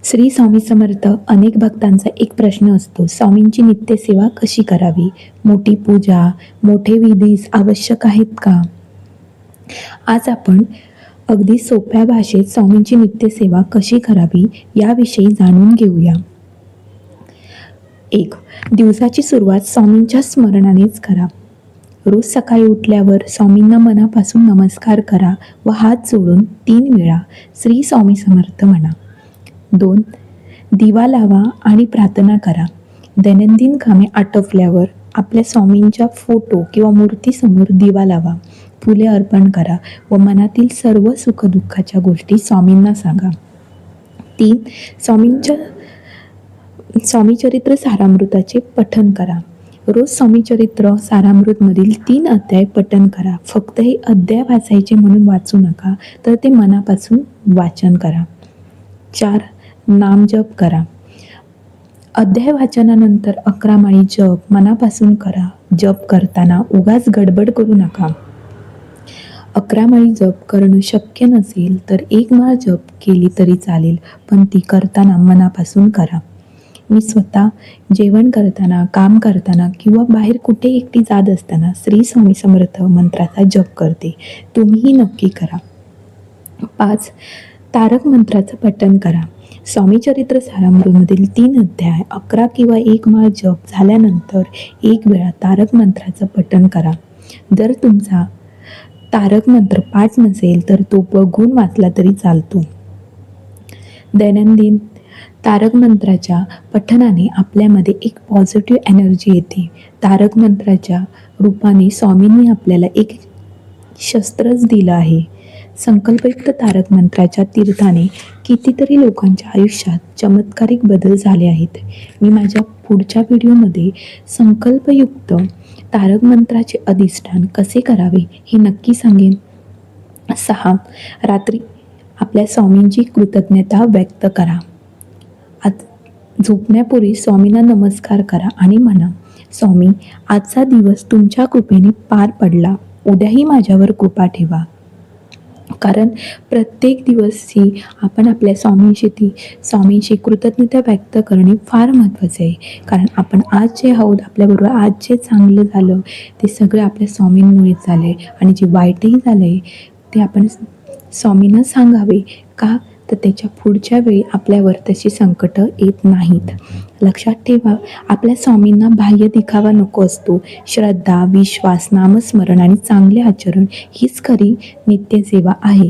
श्री स्वामी समर्थ. अनेक भक्तांचा एक प्रश्न असतो, स्वामींची नित्यसेवा कशी करावी? मोठी पूजा, मोठे विधीस आवश्यक आहेत का? आज आपण अगदी सोप्या भाषेत स्वामींची नित्यसेवा कशी करावी याविषयी जाणून घेऊया. 1. दिवसाची सुरुवात स्वामींच्या स्मरणानेच करा. रोज सकाळी उठल्यावर स्वामींना मनापासून नमस्कार करा व हात जोडून 3 वेळा श्री स्वामी समर्थ म्हणा. 2. दिवा लावा आणि प्रार्थना करा. दैनंदिन कामे आटोपल्यावर आपल्या स्वामींच्या फोटो किंवा मूर्तीसमोर दिवा लावा, फुले अर्पण करा व मनातील सर्व सुखदुःखाच्या गोष्टी स्वामींना सांगा. 3. स्वामीचरित्र सारामृताचे पठण करा. रोज स्वामीचरित्र सारामृतमधील 3 अध्याय पठण करा. फक्त हे अध्याय वाचायचे म्हणून वाचू नका, तर ते मनापासून वाचन करा. 4. नामजप करा. अध्याय वाचनानंतर 11 माळी जप मनापासून करा. जप करताना उगाच गडबड करू नका. 11 माळी जप करणं शक्य नसेल तर 1 माळ जप केली तरी चालेल, पण ती करताना मनापासून करा. मी स्वतः जेवण करताना, काम करताना किंवा बाहेर कुठे एकटी जात असताना श्री स्वामी समर्थ मंत्राचा जप करते. तुम्हीही नक्की करा. 5. तारक मंत्राचं पठण करा. स्वामीचरित्र सारामृतमधील 3 अध्याय, 11 किंवा 1 माळ जप झाल्यानंतर 1 वेळा तारक मंत्राचं पठण करा. जर तुमचा तारक मंत्र पाठ नसेल तर तो बघून वाचला तरी चालतो. दैनंदिन तारक मंत्राच्या पठणाने आपल्यामध्ये एक पॉझिटिव्ह एनर्जी येते. तारक मंत्राच्या रूपाने स्वामींनी आपल्याला एक शस्त्रच दिलं आहे. संकल्पयुक्त तारक मंत्राच्या तीर्थाने कितीतरी लोकांच्या आयुष्यात चमत्कारिक बदल झाले आहेत. मी माझ्या पुढच्या व्हिडिओमध्ये संकल्पयुक्त तारक मंत्राचे अधिष्ठान कसे करावे हे नक्की सांगेन. 6. रात्री आपल्या स्वामींची कृतज्ञता व्यक्त करा. झोपण्यापूर्वी स्वामींना नमस्कार करा आणि म्हणा, स्वामी, आजचा दिवस तुमच्या कृपेने पार पडला, उद्याही माझ्यावर कृपा ठेवा. कारण प्रत्येक दिवशी आपण आपल्या स्वामींशी कृतज्ञता व्यक्त करणे फार महत्त्वाचे आहे. कारण आपण आज जे आहोत, आपल्याबरोबर आज जे चांगलं झालं ते सगळं आपल्या स्वामींमुळेच झालं आहे, आणि जे वाईटही झालं आहे ते आपण स्वामींना सांगावे. का तर त्याच्या पुढच्या वेळी आपल्यावर तशी संकटं येत नाहीत. लक्षात ठेवा, आपल्या स्वामींना बाह्य दिखावा नको असतो. श्रद्धा, विश्वास, नामस्मरण आणि चांगले आचरण हीच खरी नित्यसेवा आहे.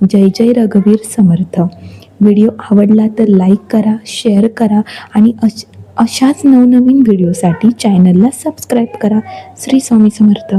जय जय रघुवीर समर्थ. व्हिडिओ आवडला तर लाईक करा, शेअर करा आणि अशाच नवनवीन व्हिडिओसाठी चॅनलला सबस्क्राईब करा. श्री स्वामी समर्थ.